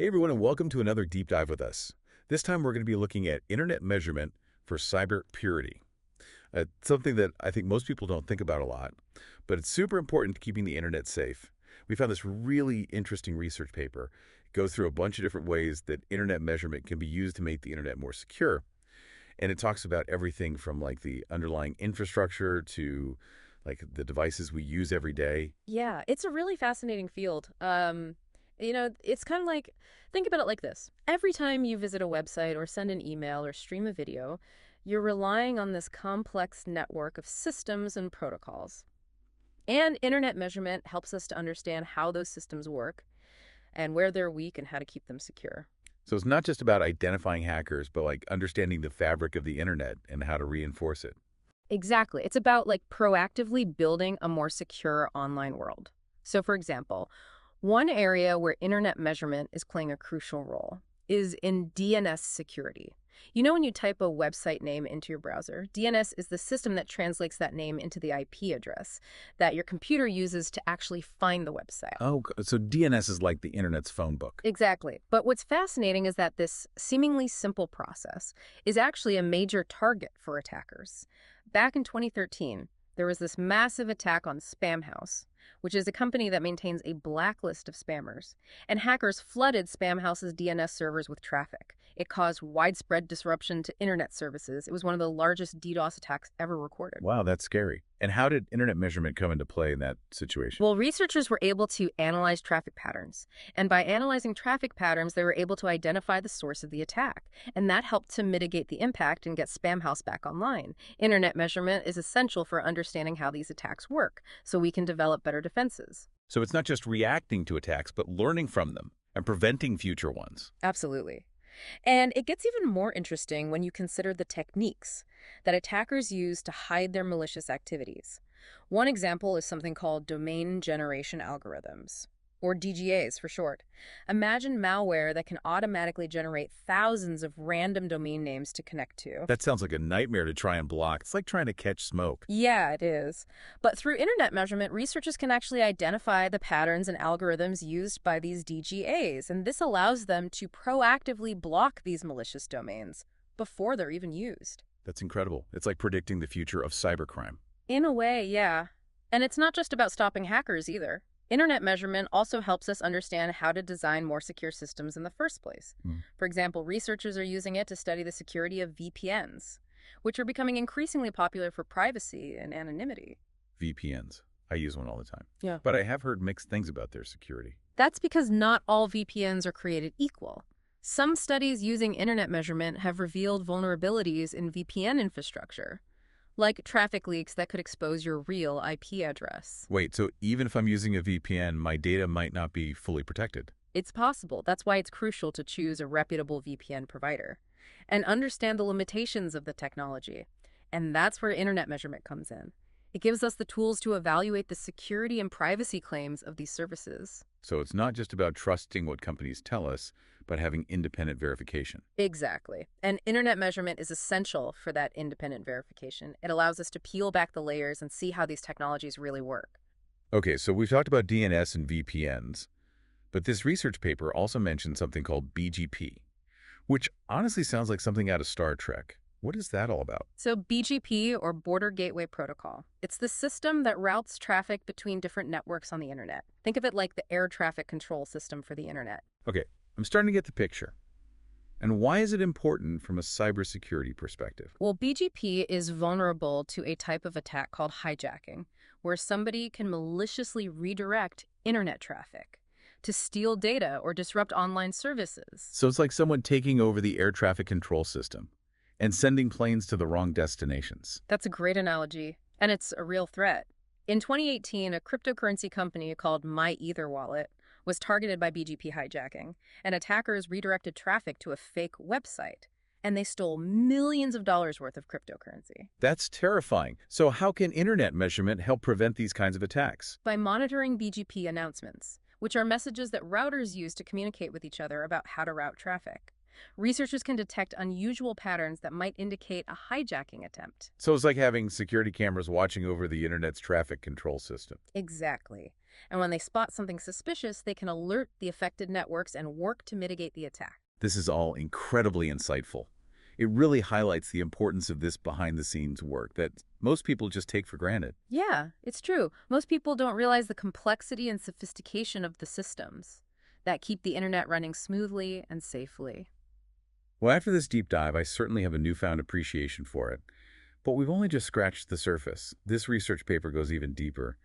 Hey everyone, and welcome to another deep dive with us. This time we're going to be looking at internet measurement for cyber purity. Something that I think most people don't think about a lot, but it's super important to keeping the internet safe. We found this really interesting research paper. It goes through a bunch of different ways that internet measurement can be used to make the internet more secure. And it talks about everything from like the underlying infrastructure to like the devices we use every day. Yeah, it's a really fascinating field. It's kind of like, think about it like this. Every time you visit a website or send an email or stream a video, you're relying on this complex network of systems and protocols. And internet measurement helps us to understand how those systems work and where they're weak and how to keep them secure. So it's not just about identifying hackers, but like understanding the fabric of the internet and how to reinforce it. Exactly. It's about like proactively building a more secure online world. So for example, one area where internet measurement is playing a crucial role is in DNS security. You know when you type a website name into your browser, DNS is the system that translates that name into the IP address that your computer uses to actually find the website. Oh, so DNS is like the internet's phone book. Exactly. But what's fascinating is that this seemingly simple process is actually a major target for attackers. Back in 2013, there was this massive attack on Spamhaus, which is a company that maintains a blacklist of spammers. And hackers flooded Spamhaus's DNS servers with traffic. It caused widespread disruption to internet services. It was one of the largest DDoS attacks ever recorded. Wow, that's scary. And how did internet measurement come into play in that situation? Well, researchers were able to analyze traffic patterns. And by analyzing traffic patterns, they were able to identify the source of the attack. And that helped to mitigate the impact and get Spamhaus back online. Internet measurement is essential for understanding how these attacks work, so we can develop better defenses. So it's not just reacting to attacks, but learning from them and preventing future ones. Absolutely. And it gets even more interesting when you consider the techniques that attackers use to hide their malicious activities. One example is something called domain generation algorithms, or DGAs for short. Imagine malware that can automatically generate thousands of random domain names to connect to. That sounds like a nightmare to try and block. It's like trying to catch smoke. Yeah, it is. But through internet measurement, researchers can actually identify the patterns and algorithms used by these DGAs, and this allows them to proactively block these malicious domains before they're even used. That's incredible. It's like predicting the future of cybercrime. In a way, yeah. And it's not just about stopping hackers either. Internet measurement also helps us understand how to design more secure systems in the first place. For example, researchers are using it to study the security of VPNs, which are becoming increasingly popular for privacy and anonymity. VPNs. I use one all the time. Yeah. But I have heard mixed things about their security. That's because not all VPNs are created equal. Some studies using internet measurement have revealed vulnerabilities in VPN infrastructure, like traffic leaks that could expose your real IP address. Wait, so even if I'm using a VPN, my data might not be fully protected? It's possible. That's why it's crucial to choose a reputable VPN provider and understand the limitations of the technology. And that's where internet measurement comes in. It gives us the tools to evaluate the security and privacy claims of these services. So it's not just about trusting what companies tell us, but having independent verification. Exactly. And internet measurement is essential for that independent verification. It allows us to peel back the layers and see how these technologies really work. Okay, so we've talked about DNS and VPNs, but this research paper also mentioned something called BGP, which honestly sounds like something out of Star Trek. What is that all about? So BGP, or Border Gateway Protocol, it's the system that routes traffic between different networks on the internet. Think of it like the air traffic control system for the internet. Okay, I'm starting to get the picture. And why is it important from a cybersecurity perspective? Well, BGP is vulnerable to a type of attack called hijacking, where somebody can maliciously redirect internet traffic to steal data or disrupt online services. So it's like someone taking over the air traffic control system and sending planes to the wrong destinations. That's a great analogy, and it's a real threat. In 2018, a cryptocurrency company called MyEtherWallet was targeted by BGP hijacking, and attackers redirected traffic to a fake website, and they stole millions of dollars worth of cryptocurrency. That's terrifying. So how can internet measurement help prevent these kinds of attacks? By monitoring BGP announcements, which are messages that routers use to communicate with each other about how to route traffic. Researchers can detect unusual patterns that might indicate a hijacking attempt. So it's like having security cameras watching over the internet's traffic control system. Exactly. And when they spot something suspicious, they can alert the affected networks and work to mitigate the attack. This is all incredibly insightful. It really highlights the importance of this behind-the-scenes work that most people just take for granted. Yeah, it's true. Most people don't realize the complexity and sophistication of the systems that keep the internet running smoothly and safely. Well, after this deep dive, I certainly have a newfound appreciation for it. But we've only just scratched the surface. This research paper goes even deeper,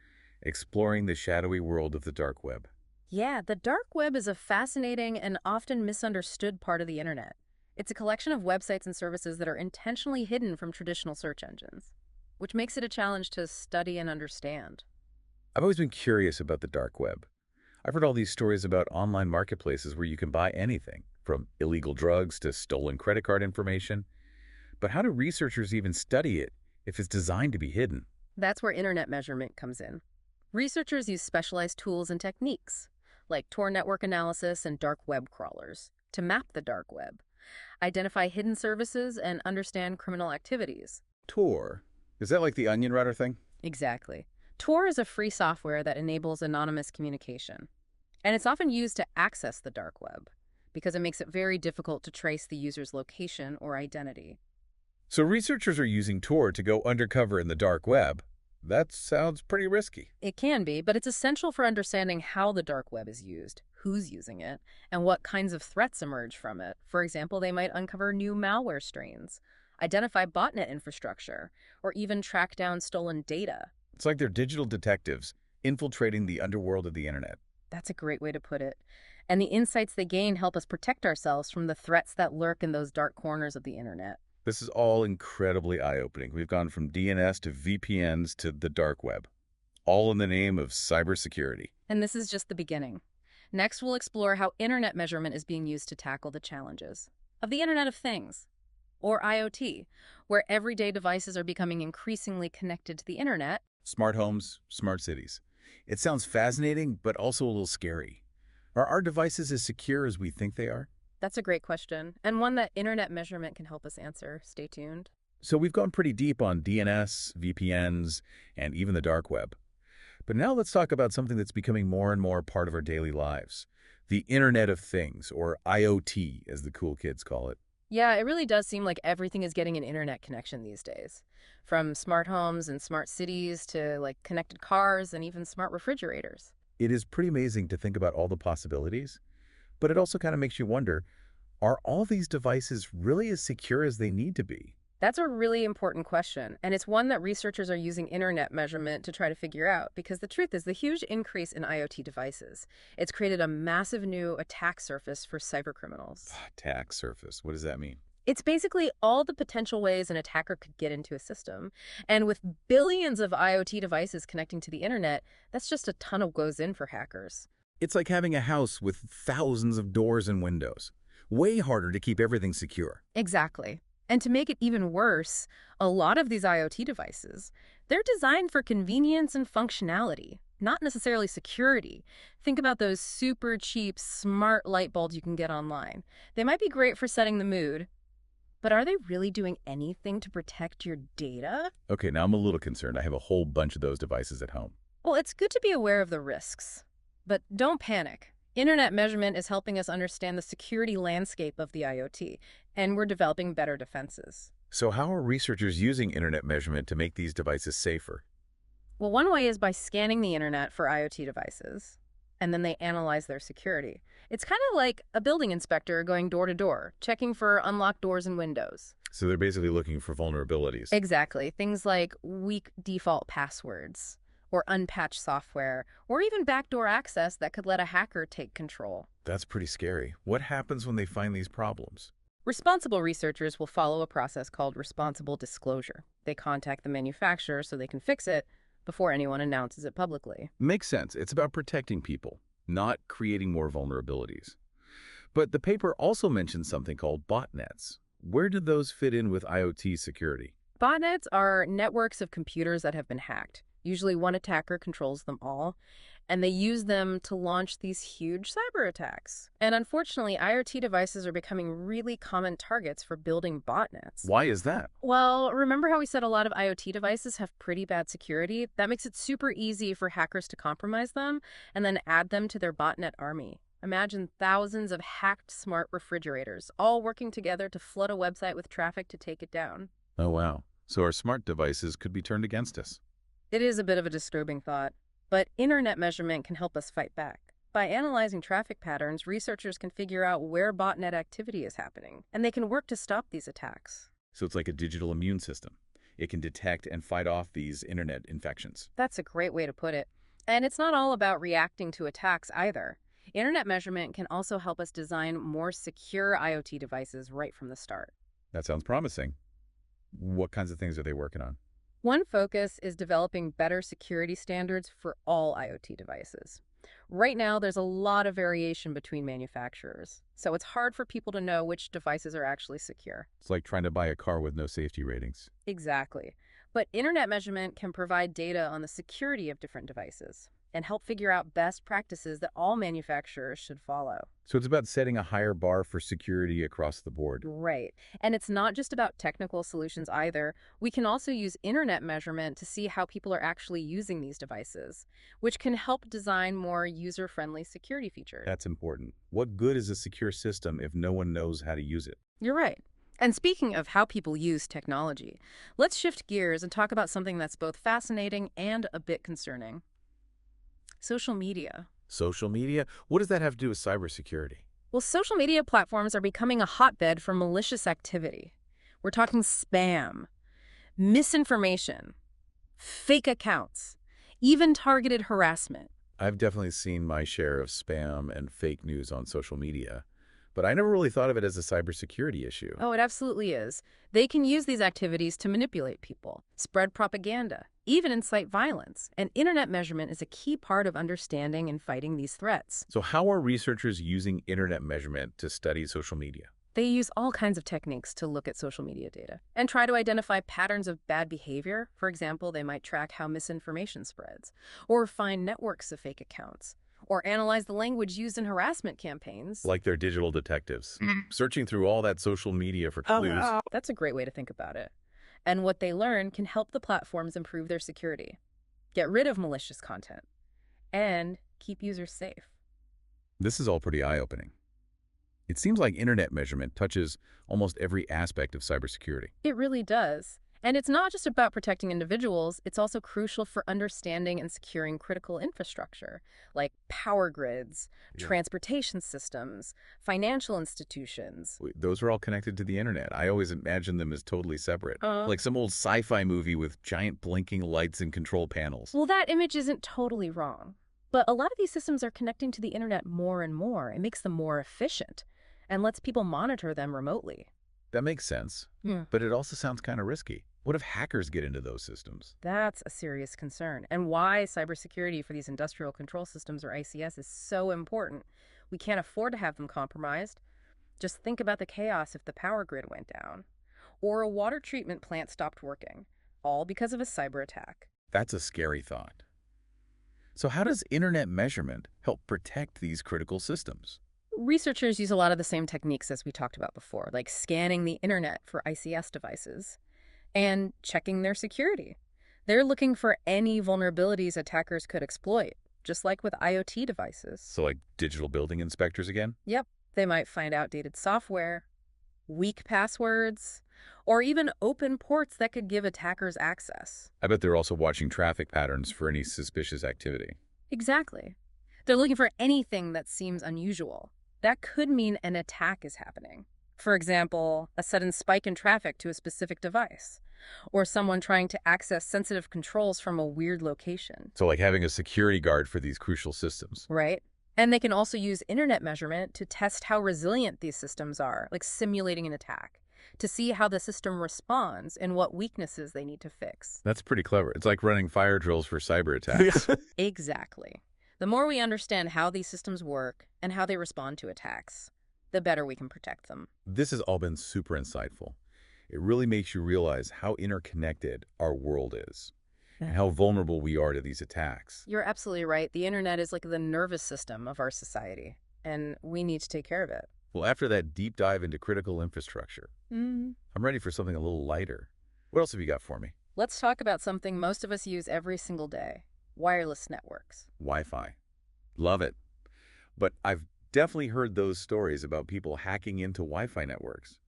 exploring the shadowy world of the dark web. Yeah, the dark web is a fascinating and often misunderstood part of the internet. It's a collection of websites and services that are intentionally hidden from traditional search engines, which makes it a challenge to study and understand. I've always been curious about the dark web. I've heard all these stories about online marketplaces where you can buy anything, from illegal drugs to stolen credit card information. But how do researchers even study it if it's designed to be hidden? That's where internet measurement comes in. Researchers use specialized tools and techniques, like Tor network analysis and dark web crawlers, to map the dark web, identify hidden services, and understand criminal activities. Tor. Is that like the onion router thing? Exactly. Tor is a free software that enables anonymous communication, and it's often used to access the dark web because it makes it very difficult to trace the user's location or identity. So researchers are using Tor to go undercover in the dark web. That sounds pretty risky. It can be, but it's essential for understanding how the dark web is used, who's using it, and what kinds of threats emerge from it. For example, they might uncover new malware strains, identify botnet infrastructure, or even track down stolen data. It's like they're digital detectives infiltrating the underworld of the internet. That's a great way to put it. And the insights they gain help us protect ourselves from the threats that lurk in those dark corners of the internet. This is all incredibly eye-opening. We've gone from DNS to VPNs to the dark web, all in the name of cybersecurity. And this is just the beginning. Next, we'll explore how internet measurement is being used to tackle the challenges of the Internet of Things, or IoT, where everyday devices are becoming increasingly connected to the internet. Smart homes, smart cities. It sounds fascinating, but also a little scary. Are our devices as secure as we think they are? That's a great question, and one that internet measurement can help us answer. Stay tuned. So we've gone pretty deep on DNS, VPNs, and even the dark web. But now let's talk about something that's becoming more and more part of our daily lives. The Internet of Things, or IoT, as the cool kids call it. Yeah, it really does seem like everything is getting an internet connection these days. From smart homes and smart cities to connected cars and even smart refrigerators. It is pretty amazing to think about all the possibilities, but it also kind of makes you wonder, are all these devices really as secure as they need to be? That's a really important question, and it's one that researchers are using internet measurement to try to figure out, because the truth is the huge increase in IoT devices. It's created a massive new attack surface for cybercriminals. Attack surface, what does that mean? It's basically all the potential ways an attacker could get into a system. And with billions of IoT devices connecting to the internet, that's just a ton of goes in for hackers. It's like having a house with thousands of doors and windows. Way harder to keep everything secure. Exactly. And to make it even worse, a lot of these IoT devices, they're designed for convenience and functionality, not necessarily security. Think about those super cheap, smart light bulbs you can get online. They might be great for setting the mood, but are they really doing anything to protect your data? Okay, now I'm a little concerned. I have a whole bunch of those devices at home. Well, it's good to be aware of the risks, but don't panic. Internet measurement is helping us understand the security landscape of the IoT, and we're developing better defenses. So how are researchers using internet measurement to make these devices safer? Well, one way is by scanning the internet for IoT devices, and then they analyze their security. It's kind of like a building inspector going door to door, checking for unlocked doors and windows. So they're basically looking for vulnerabilities. Exactly. Things like weak default passwords, or unpatched software, or even backdoor access that could let a hacker take control. That's pretty scary. What happens when they find these problems? Responsible researchers will follow a process called responsible disclosure. They contact the manufacturer so they can fix it before anyone announces it publicly. Makes sense. It's about protecting people, not creating more vulnerabilities. But the paper also mentions something called botnets. Where do those fit in with IoT security? Botnets are networks of computers that have been hacked. Usually one attacker controls them all, And they use them to launch these huge cyber attacks. And unfortunately, IoT devices are becoming really common targets for building botnets. Why is that? Well, remember how we said a lot of IoT devices have pretty bad security? That makes it super easy for hackers to compromise them and then add them to their botnet army. Imagine thousands of hacked smart refrigerators all working together to flood a website with traffic to take it down. Oh, wow. So our smart devices could be turned against us. It is a bit of a disturbing thought, but internet measurement can help us fight back. By analyzing traffic patterns, researchers can figure out where botnet activity is happening, and they can work to stop these attacks. So it's like a digital immune system. It can detect and fight off these internet infections. That's a great way to put it. And it's not all about reacting to attacks either. Internet measurement can also help us design more secure IoT devices right from the start. That sounds promising. What kinds of things are they working on? One focus is developing better security standards for all IoT devices. Right now, there's a lot of variation between manufacturers, so it's hard for people to know which devices are actually secure. It's like trying to buy a car with no safety ratings. Exactly. But internet measurement can provide data on the security of different devices and help figure out best practices that all manufacturers should follow. So it's about setting a higher bar for security across the board. Right. And it's not just about technical solutions either. We can also use internet measurement to see how people are actually using these devices, which can help design more user-friendly security features. That's important. What good is a secure system if no one knows how to use it? You're right. And speaking of how people use technology, let's shift gears and talk about something that's both fascinating and a bit concerning. Social media. Social media? What does that have to do with cybersecurity? Well, social media platforms are becoming a hotbed for malicious activity. We're talking spam, misinformation, fake accounts, even targeted harassment. I've definitely seen my share of spam and fake news on social media, but I never really thought of it as a cybersecurity issue. Oh, it absolutely is. They can use these activities to manipulate people, spread propaganda, even incite violence. And internet measurement is a key part of understanding and fighting these threats. So how are researchers using internet measurement to study social media? They use all kinds of techniques to look at social media data and try to identify patterns of bad behavior. For example, they might track how misinformation spreads, or find networks of fake accounts, or analyze the language used in harassment campaigns. Like they're digital detectives, searching through all that social media for clues. That's a great way to think about it. And what they learn can help the platforms improve their security, get rid of malicious content, and keep users safe. This is all pretty eye-opening. It seems like internet measurement touches almost every aspect of cybersecurity. It really does. And it's not just about protecting individuals, it's also crucial for understanding and securing critical infrastructure, like power grids, Yeah. transportation systems, financial institutions. Those are all connected to the internet. I always imagine them as totally separate. Like some old sci-fi movie with giant blinking lights and control panels. Well, that image isn't totally wrong. But a lot of these systems are connecting to the internet more and more. It makes them more efficient and lets people monitor them remotely. That makes sense, Yeah. but it also sounds kind of risky. What if hackers get into those systems? That's a serious concern, and why cybersecurity for these industrial control systems, or ICS, is so important. We can't afford to have them compromised. Just think about the chaos if the power grid went down, or a water treatment plant stopped working, all because of a cyber attack. That's a scary thought. So how does internet measurement help protect these critical systems? Researchers use a lot of the same techniques as we talked about before, like scanning the internet for ICS devices and checking their security. They're looking for any vulnerabilities attackers could exploit, just like with IoT devices. So like digital building inspectors again? Yep, they might find outdated software, weak passwords, or even open ports that could give attackers access. I bet they're also watching traffic patterns for any suspicious activity. Exactly. They're looking for anything that seems unusual. That could mean an attack is happening. For example, a sudden spike in traffic to a specific device, or someone trying to access sensitive controls from a weird location. So like having a security guard for these crucial systems. Right? And they can also use internet measurement to test how resilient these systems are, like simulating an attack, to see how the system responds and what weaknesses they need to fix. That's pretty clever. It's like running fire drills for cyber attacks. Exactly. The more we understand how these systems work and how they respond to attacks, the better we can protect them. This has all been super insightful. It really makes you realize how interconnected our world is. and how vulnerable we are to these attacks. You're absolutely right. The internet is like the nervous system of our society, and we need to take care of it. Well, after that deep dive into critical infrastructure, I'm ready for something a little lighter. What else have you got for me? Let's talk about something most of us use every single day: wireless networks. Wi-Fi. Love it. But I've definitely heard those stories about people hacking into Wi-Fi networks.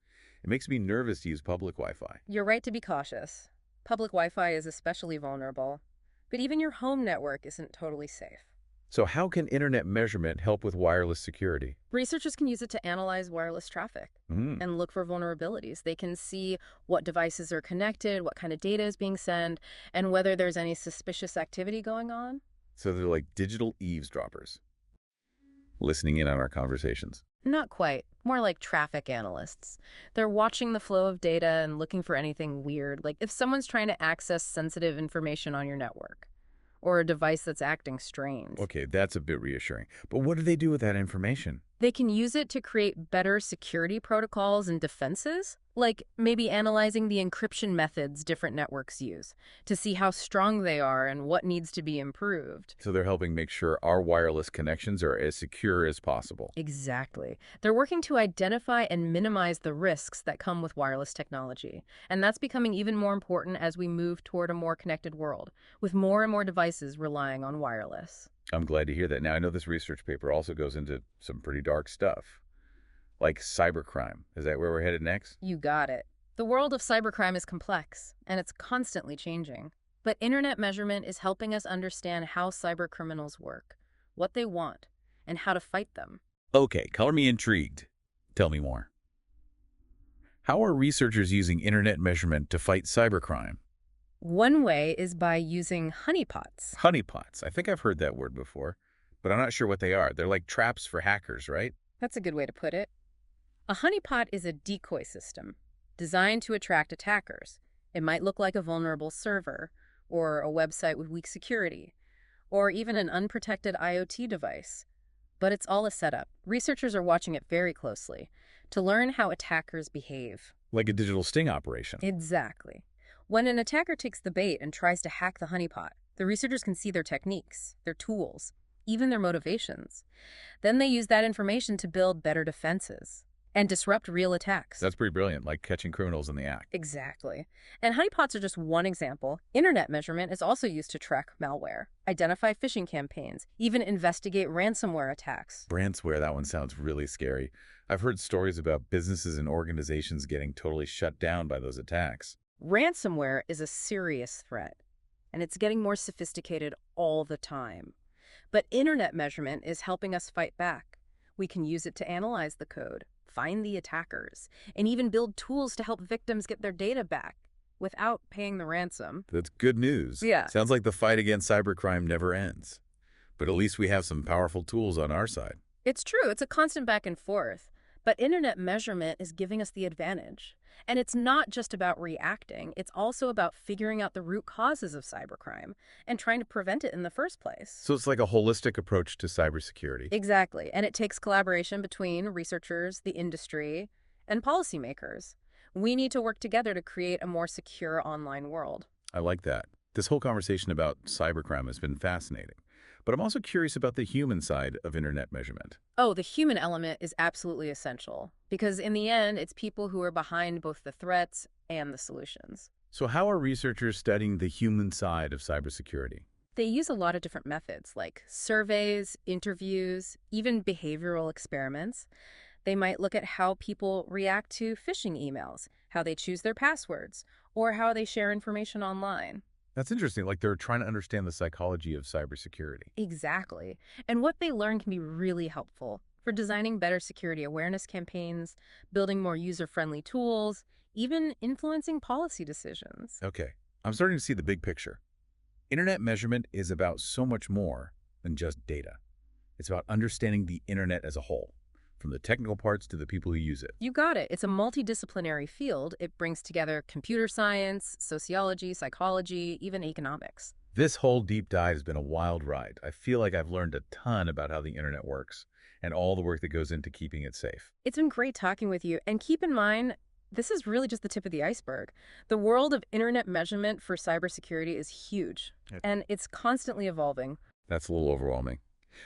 It makes me nervous to use public Wi-Fi. You're right to be cautious. Public Wi-Fi is especially vulnerable, but even your home network isn't totally safe. So how can internet measurement help with wireless security? Researchers can use it to analyze wireless traffic Mm. and look for vulnerabilities. They can see what devices are connected, what kind of data is being sent, and whether there's any suspicious activity going on. So they're like digital eavesdroppers, listening in on our conversations. Not quite. More like traffic analysts. They're watching the flow of data and looking for anything weird, like if someone's trying to access sensitive information on your network, or a device that's acting strange. Okay, that's a bit reassuring. But what do they do with that information? They can use it to create better security protocols and defenses, like maybe analyzing the encryption methods different networks use to see how strong they are and what needs to be improved. So they're helping make sure our wireless connections are as secure as possible. Exactly. They're working to identify and minimize the risks that come with wireless technology. And that's becoming even more important as we move toward a more connected world, with more and more devices relying on wireless. I'm glad to hear that. Now, I know this research paper also goes into some pretty dark stuff, like cybercrime. Is that where we're headed next? You got it. The world of cybercrime is complex, and it's constantly changing. But internet measurement is helping us understand how cybercriminals work, what they want, and how to fight them. Okay, color me intrigued. Tell me more. How are researchers using internet measurement to fight cybercrime? One way is by using honeypots. Honeypots. I think I've heard that word before, but I'm not sure what they are. They're like traps for hackers, right? That's a good way to put it. A honeypot is a decoy system designed to attract attackers. It might look like a vulnerable server, or a website with weak security, or even an unprotected IoT device. But it's all a setup. Researchers are watching it very closely to learn how attackers behave. Like a digital sting operation. Exactly. When an attacker takes the bait and tries to hack the honeypot, the researchers can see their techniques, their tools, even their motivations. Then they use that information to build better defenses and disrupt real attacks. That's pretty brilliant, like catching criminals in the act. Exactly. And honeypots are just one example. Internet measurement is also used to track malware, identify phishing campaigns, even investigate ransomware attacks. Ransomware, that one sounds really scary. I've heard stories about businesses and organizations getting totally shut down by those attacks. Ransomware is a serious threat, and it's getting more sophisticated all the time. But internet measurement is helping us fight back. We can use it to analyze the code, find the attackers, and even build tools to help victims get their data back without paying the ransom. That's good news. Yeah. Sounds like the fight against cybercrime never ends. But at least we have some powerful tools on our side. It's true, it's a constant back and forth. But internet measurement is giving us the advantage. And it's not just about reacting, it's also about figuring out the root causes of cybercrime and trying to prevent it in the first place. So it's like a holistic approach to cybersecurity. Exactly. And it takes collaboration between researchers, the industry, and policymakers. We need to work together to create a more secure online world. I like that. This whole conversation about cybercrime has been fascinating. But I'm also curious about the human side of internet measurement. Oh, the human element is absolutely essential because in the end, it's people who are behind both the threats and the solutions. So how are researchers studying the human side of cybersecurity? They use a lot of different methods like surveys, interviews, even behavioral experiments. They might look at how people react to phishing emails, how they choose their passwords, or how they share information online. That's interesting. Like they're trying to understand the psychology of cybersecurity. Exactly. And what they learn can be really helpful for designing better security awareness campaigns, building more user-friendly tools, even influencing policy decisions. Okay, I'm starting to see the big picture. Internet measurement is about so much more than just data. It's about understanding the internet as a whole, from the technical parts to the people who use it. You got it. It's a multidisciplinary field. It brings together computer science, sociology, psychology, even economics. This whole deep dive has been a wild ride. I feel like I've learned a ton about how the internet works and all the work that goes into keeping it safe. It's been great talking with you. And keep in mind, this is really just the tip of the iceberg. The world of internet measurement for cybersecurity is huge, Yep. and it's constantly evolving. That's a little overwhelming,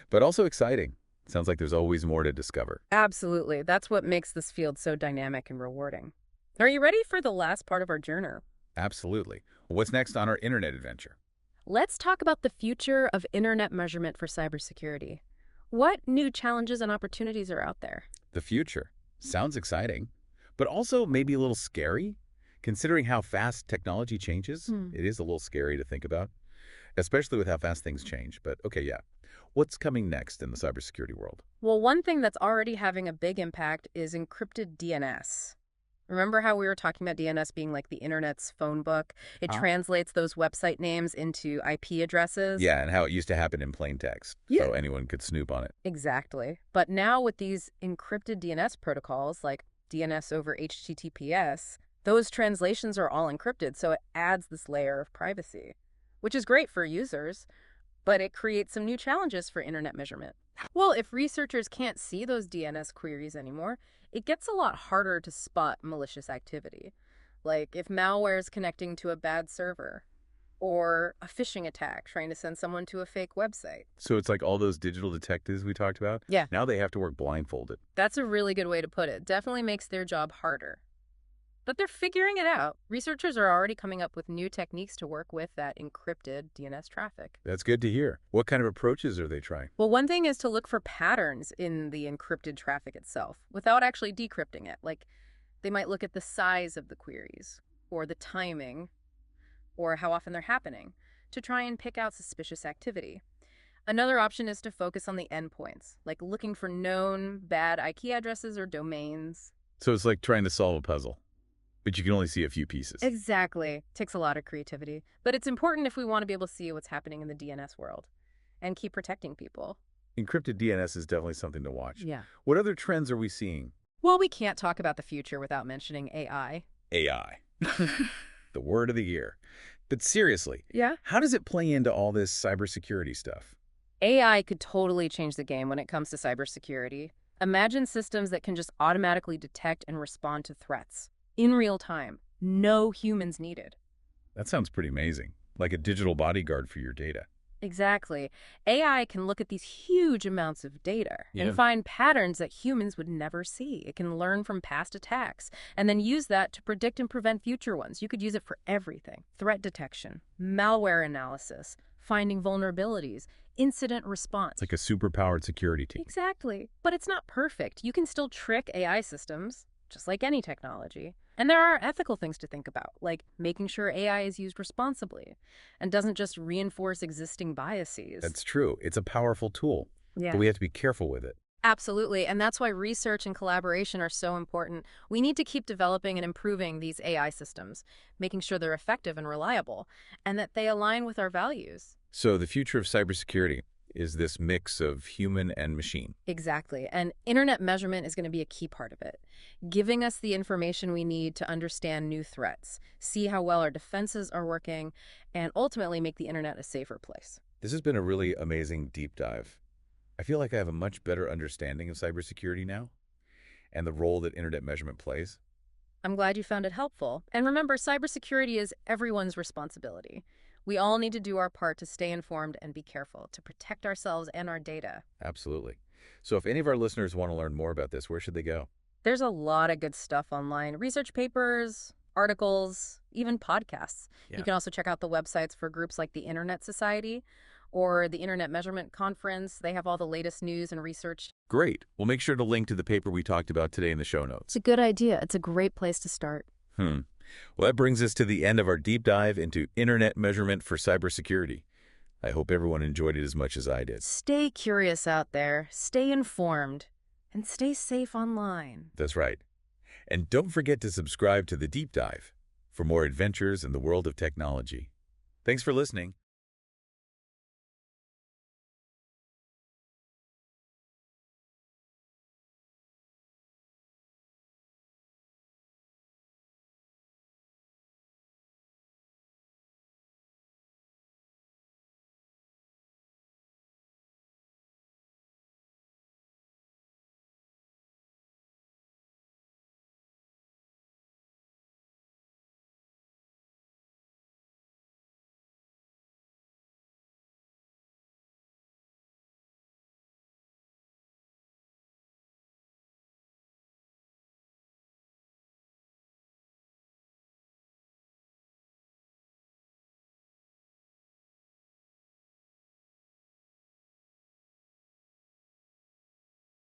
but also exciting. Sounds like there's always more to discover. Absolutely. That's what makes this field so dynamic and rewarding. Are you ready for the last part of our journey? Absolutely. What's next on our internet adventure? Let's talk about the future of internet measurement for cybersecurity. What new challenges and opportunities are out there? The future. Sounds exciting, but also maybe a little scary. Considering how fast technology changes, it is a little scary to think about, especially with how fast things change. But okay, yeah. What's coming next in the cybersecurity world? Well, one thing that's already having a big impact is encrypted DNS. Remember how we were talking about DNS being like the internet's phone book? It translates those website names into IP addresses. Yeah, and how it used to happen in plain text, Yeah. so anyone could snoop on it. Exactly. But now with these encrypted DNS protocols, like DNS over HTTPS, those translations are all encrypted, so it adds this layer of privacy, which is great for users, but it creates some new challenges for internet measurement. Well, if researchers can't see those DNS queries anymore, it gets a lot harder to spot malicious activity, like if malware is connecting to a bad server, or a phishing attack trying to send someone to a fake website. So it's like all those digital detectives we talked about? Yeah. Now they have to work blindfolded. That's a really good way to put it. Definitely makes their job harder. But they're figuring it out. Researchers are already coming up with new techniques to work with that encrypted DNS traffic. That's good to hear. What kind of approaches are they trying? Well, one thing is to look for patterns in the encrypted traffic itself without actually decrypting it. Like, they might look at the size of the queries, or the timing, or how often they're happening, to try and pick out suspicious activity. Another option is to focus on the endpoints, like looking for known bad IP addresses or domains. So it's like trying to solve a puzzle, but you can only see a few pieces. Exactly. Takes a lot of creativity. But it's important if we want to be able to see what's happening in the DNS world and keep protecting people. Encrypted DNS is definitely something to watch. Yeah. What other trends are we seeing? Well, we can't talk about the future without mentioning AI. AI. The word of the year. But seriously, Yeah? how does it play into all this cybersecurity stuff? AI could totally change the game when it comes to cybersecurity. Imagine systems that can just automatically detect and respond to threats in real time. No humans needed. That sounds pretty amazing. Like a digital bodyguard for your data. Exactly. AI can look at these huge amounts of data Yeah. and find patterns that humans would never see. It can learn from past attacks and then use that to predict and prevent future ones. You could use it for everything. Threat detection, malware analysis, finding vulnerabilities, incident response. It's like a superpowered security team. Exactly. But it's not perfect. You can still trick AI systems, just like any technology. And there are ethical things to think about, like making sure AI is used responsibly and doesn't just reinforce existing biases. That's true. It's a powerful tool, Yeah. but we have to be careful with it. Absolutely. And that's why research and collaboration are so important. We need to keep developing and improving these AI systems, making sure they're effective and reliable, and that they align with our values. So the future of cybersecurity is this mix of human and machine. Exactly. And internet measurement is going to be a key part of it, giving us the information we need to understand new threats, see how well our defenses are working, and ultimately make the internet a safer place. This has been a really amazing deep dive. I feel like I have a much better understanding of cybersecurity now and the role that internet measurement plays. I'm glad you found it helpful. And remember, cybersecurity is everyone's responsibility. We all need to do our part to stay informed and be careful, to protect ourselves and our data. Absolutely. So if any of our listeners want to learn more about this, where should they go? There's a lot of good stuff online. Research papers, articles, even podcasts. Yeah. You can also check out the websites for groups like the Internet Society or the Internet Measurement Conference. They have all the latest news and research. Great. We'll make sure to link to the paper we talked about today in the show It's notes. a good idea. It's a great place to start. Well, that brings us to the end of our deep dive into internet measurement for cybersecurity. I hope everyone enjoyed it as much as I did. Stay curious out there, stay informed, and stay safe online. That's right. And don't forget to subscribe to The Deep Dive for more adventures in the world of technology. Thanks for listening.